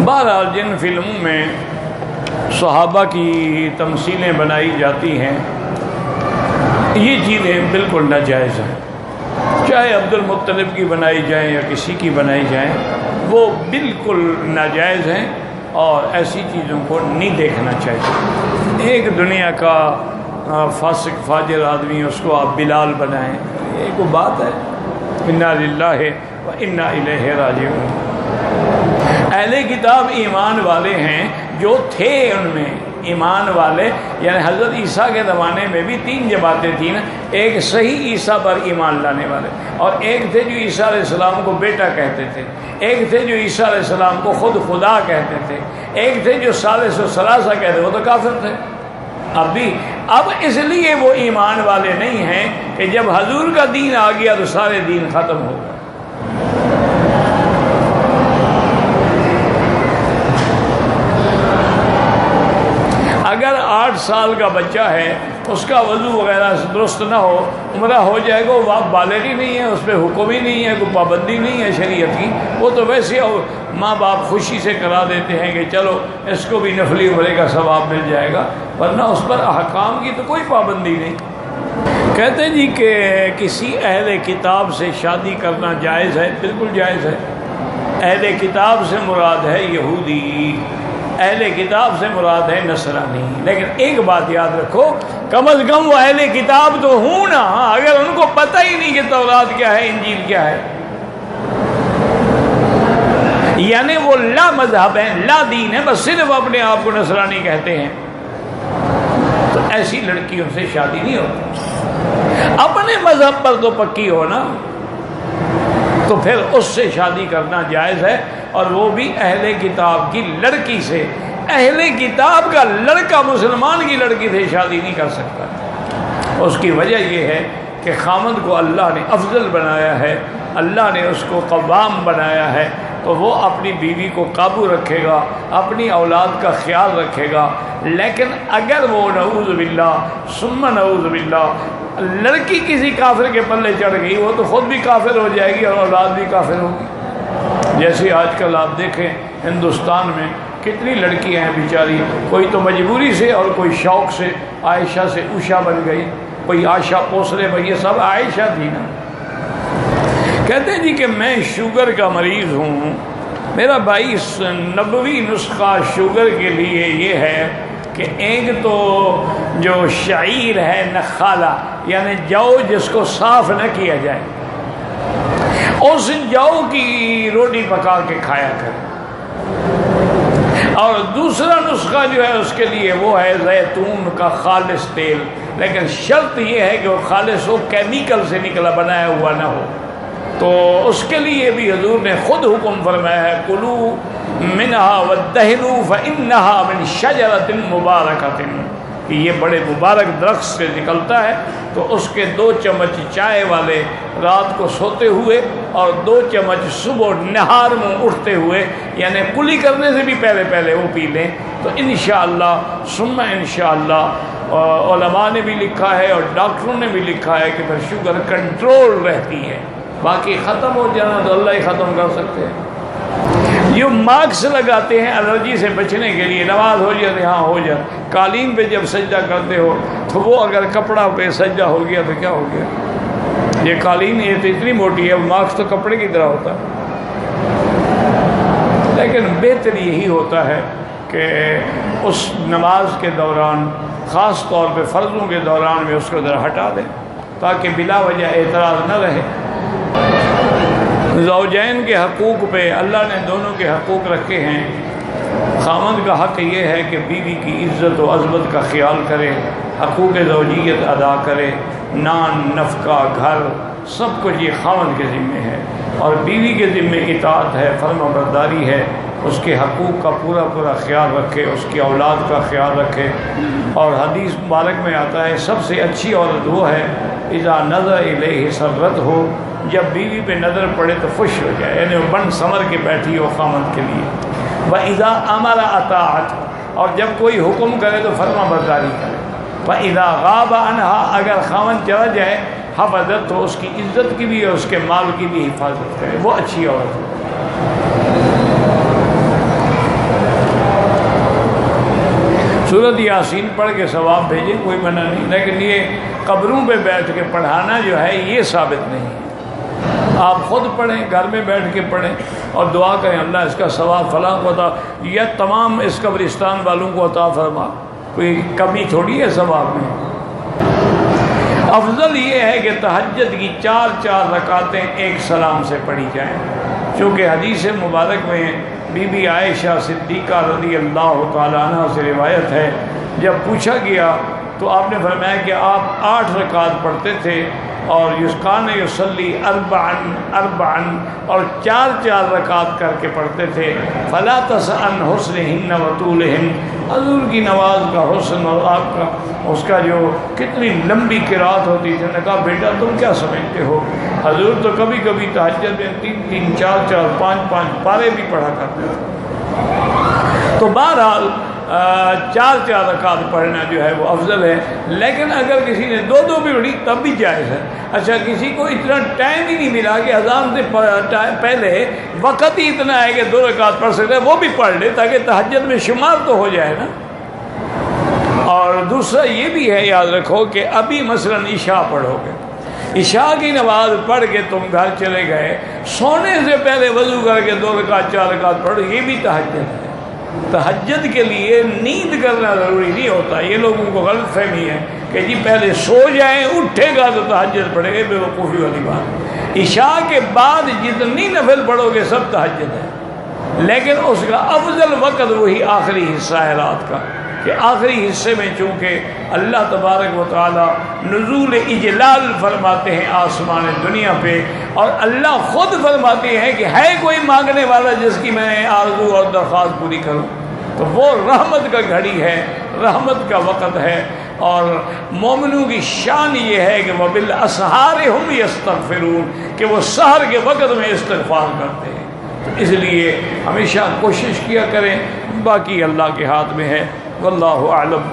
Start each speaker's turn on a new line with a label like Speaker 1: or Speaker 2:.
Speaker 1: بہرحال جن فلموں میں صحابہ کی تمثیلیں بنائی جاتی ہیں یہ چیزیں بالکل ناجائز ہیں، چاہے عبد المطلب کی بنائی جائیں یا کسی کی بنائی جائیں، وہ بالکل ناجائز ہیں اور ایسی چیزوں کو نہیں دیکھنا چاہیے۔ ایک دنیا کا فاسق فاجر آدمی اس کو آپ بلال بنائیں، یہ کوئی بات ہے؟ انا للہ و انا الیہ راجعون۔ اہل کتاب ایمان والے ہیں، جو تھے ان میں ایمان والے، یعنی حضرت عیسیٰ کے زمانے میں بھی 3 جماعتیں تھیں نا، ایک صحیح عیسیٰ پر ایمان لانے والے، اور ایک تھے جو عیسیٰ علیہ السلام کو بیٹا کہتے تھے، ایک تھے جو عیسیٰ علیہ السلام کو خود خدا کہتے تھے، ایک تھے جو ثالث و ثلاثہ کہتے تھے، وہ تو کافر تھے۔ اب اس لیے وہ ایمان والے نہیں ہیں کہ جب حضور کا دین آ گیا تو سارے دین ختم ہو گئے۔ اگر 8 سال کا بچہ ہے، اس کا وضو وغیرہ درست نہ ہو، عمرہ ہو جائے گا، وہ بالغ ہی نہیں ہے، اس پہ حکم ہی نہیں ہے، کوئی پابندی نہیں ہے شریعت کی، وہ تو ویسے ماں باپ خوشی سے کرا دیتے ہیں کہ چلو اس کو بھی نفلی عمرے کا ثواب مل جائے گا، ورنہ اس پر احکام کی تو کوئی پابندی نہیں۔ کہتے ہیں جی کہ کسی اہل کتاب سے شادی کرنا جائز ہے، بالکل جائز ہے۔ اہل کتاب سے مراد ہے یہودی، اہل کتاب سے مراد ہے نصرانی، لیکن ایک بات یاد رکھو، کم از کم وہ اہل کتاب تو ہوں نا، اگر ان کو پتہ ہی نہیں کہ تورات کیا ہے انجیل کیا ہے، یعنی وہ لا مذہب ہے، لا دین ہے، بس صرف اپنے آپ کو نصرانی کہتے ہیں، تو ایسی لڑکیوں سے شادی نہیں ہوتی۔ اپنے مذہب پر تو پکی ہو نا، تو پھر اس سے شادی کرنا جائز ہے، اور وہ بھی اہل کتاب کی لڑکی سے۔ اہل کتاب کا لڑکا مسلمان کی لڑکی سے شادی نہیں کر سکتا۔ اس کی وجہ یہ ہے کہ خامند کو اللہ نے افضل بنایا ہے، اللہ نے اس کو قوام بنایا ہے، تو وہ اپنی بیوی کو قابو رکھے گا، اپنی اولاد کا خیال رکھے گا۔ لیکن اگر وہ نعوذ باللہ ثم نعوذ باللہ لڑکی کسی کافر کے پلے چڑھ گئی، وہ تو خود بھی کافر ہو جائے گی اور اولاد بھی کافر ہوگی۔ جیسے آج کل آپ دیکھیں ہندوستان میں کتنی لڑکیاں ہیں بیچاری، کوئی تو مجبوری سے اور کوئی شوق سے، عائشہ سے اوشا بن گئی، کوئی آشا پوسرے بھائی، یہ سب عائشہ تھی نا۔ کہتے ہیں جی کہ میں شوگر کا مریض ہوں، میرا بھائی نبوی نسخہ شوگر کے لیے یہ ہے کہ ایک تو جو شعیر ہے نخالہ، یعنی جو جس کو صاف نہ کیا جائے، اس جو کی روٹی پکا کے کھایا کرے، اور دوسرا نسخہ جو ہے اس کے لیے وہ ہے زیتون کا خالص تیل، لیکن شرط یہ ہے کہ وہ خالص ہو، کیمیکل سے نکلا بنایا ہوا نہ ہو۔ تو اس کے لیے بھی حضور نے خود حکم فرمایا ہے، کلوا منہا وادہنوا فانہا من شجرۃ مبارکۃ، کہ یہ بڑے مبارک درخت سے نکلتا ہے، تو اس کے 2 چمچ چائے والے رات کو سوتے ہوئے اور 2 چمچ صبح نہار میں اٹھتے ہوئے، یعنی کلی کرنے سے بھی پہلے وہ پی لیں، تو انشاءاللہ ثم انشاءاللہ علماء نے بھی لکھا ہے اور ڈاکٹروں نے بھی لکھا ہے کہ پھر شوگر کنٹرول رہتی ہے۔ باقی ختم ہو جانا تو اللہ ہی ختم کر سکتے ہیں۔ جو ماسک لگاتے ہیں الرجی سے بچنے کے لیے، نماز ہو جاتی ہاں ہو جائے، قالین پہ جب سجدہ کرتے ہو تو وہ اگر کپڑا پہ سجدہ ہو گیا تو کیا ہو گیا؟ یہ قالین یہ تو اتنی موٹی ہے، ماسک تو کپڑے کی طرح ہوتا ہے، لیکن بہتر یہی ہوتا ہے کہ اس نماز کے دوران، خاص طور پہ فرضوں کے دوران میں اس کو ذرا ہٹا دیں تاکہ بلا وجہ اعتراض نہ رہے۔ زوجین کے حقوق پہ اللہ نے دونوں کے حقوق رکھے ہیں۔ خامند کا حق یہ ہے کہ بیوی کی عزت و عظمت کا خیال کرے، حقوق زوجیت ادا کرے، نان نفقہ گھر سب کچھ یہ خامند کے ذمے ہے، اور بیوی کے ذمے اطاعت ہے، فرما برداری ہے، اس کے حقوق کا پورا خیال رکھے، اس کی اولاد کا خیال رکھے۔ اور حدیث مبارک میں آتا ہے سب سے اچھی عورت وہ ہے اذا نظر الیہ سرت ہو، جب بیوی پہ نظر پڑے تو خوش ہو جائے، یعنی وہ بن سمر کے بیٹھی ہو خامند کے لیے۔ وَإِذَا أَمَرَ أَطَاعَتْ، اور جب کوئی حکم کرے تو فرما برداری کرے۔ وَإِذَا غَابَ عَنْهَا، اگر خامند چلا جائے حفظت، تو اس کی عزت کی بھی اور اس کے مال کی بھی حفاظت کرے، وہ اچھی عورت ہے۔ سورۃ یاسین پڑھ کے ثواب بھیجیں، کوئی منع نہیں، لیکن یہ قبروں پہ بیٹھ کے پڑھانا جو ہے یہ ثابت نہیں ہے۔ آپ خود پڑھیں، گھر میں بیٹھ کے پڑھیں اور دعا کریں اللہ اس کا ثواب فلاں کو عطا، یا تمام اس قبرستان والوں کو عطا فرما، کوئی کمی تھوڑی ہے ثواب میں۔ افضل یہ ہے کہ تہجد کی 4 رکعتیں ایک سلام سے پڑھی جائیں، چونکہ حدیث مبارک میں بی بی عائشہ صدیقہ رضی اللہ تعالیٰ عنہ سے روایت ہے، جب پوچھا گیا تو آپ نے فرمایا کہ آپ 8 رکعت پڑھتے تھے اور یسقان یصلی اربعن اور 4 رکعت کر کے پڑھتے تھے۔ فلا تسأن حسنہن وطولہن، حضور کی نماز کا حسن اور آپ کا اس کا جو کتنی لمبی قرات ہوتی تھی۔ نے کہا بیٹا تم کیا سمجھتے ہو، حضور تو کبھی کبھی تہجد میں 3 4 5 پارے بھی پڑھا کرتے تھے۔ تو بہرحال 4 رکعت پڑھنا جو ہے وہ افضل ہے، لیکن اگر کسی نے 2 بھی پڑھی تب بھی جائز ہے۔ اچھا کسی کو اتنا ٹائم ہی نہیں ملا کہ اذان سے پہلے وقت ہی اتنا ہے کہ 2 رکعت پڑھ سکتے ہیں، وہ بھی پڑھ لے تاکہ تہجد میں شمار تو ہو جائے نا۔ اور دوسرا یہ بھی ہے، یاد رکھو کہ ابھی مثلاً عشاء پڑھو گے، عشاء کی نماز پڑھ کے تم گھر چلے گئے، سونے سے پہلے وضو کر کے 2 رکعت 4 رکعت پڑھو، یہ بھی تہجد ہے۔ تہجد کے لیے نیند کرنا ضروری نہیں ہوتا، یہ لوگوں کو غلط فہمی ہے کہ جی پہلے سو جائیں اٹھے گا تو تہجد پڑھے گا، بے وقوفی والی بات۔ عشاء کے بعد جتنی نفل پڑھو گے سب تہجد ہے، لیکن اس کا افضل وقت وہی آخری حصہ ہے رات کا، کہ آخری حصے میں چونکہ اللہ تبارک و تعالی نزول اجلال فرماتے ہیں آسمان دنیا پہ، اور اللہ خود فرماتے ہیں کہ ہے کوئی مانگنے والا جس کی میں آرزو اور درخواست پوری کروں، تو وہ رحمت کا گھڑی ہے، رحمت کا وقت ہے۔ اور مومنوں کی شان یہ ہے کہ وَبِالْأَسْحَارِ هُمْ يَسْتَغْفِرُونَ، کہ وہ سحر کے وقت میں استغفار کرتے ہیں۔ تو اس لیے ہمیشہ کوشش کیا کریں، باقی اللہ کے ہاتھ میں ہے، واللہ اعلم۔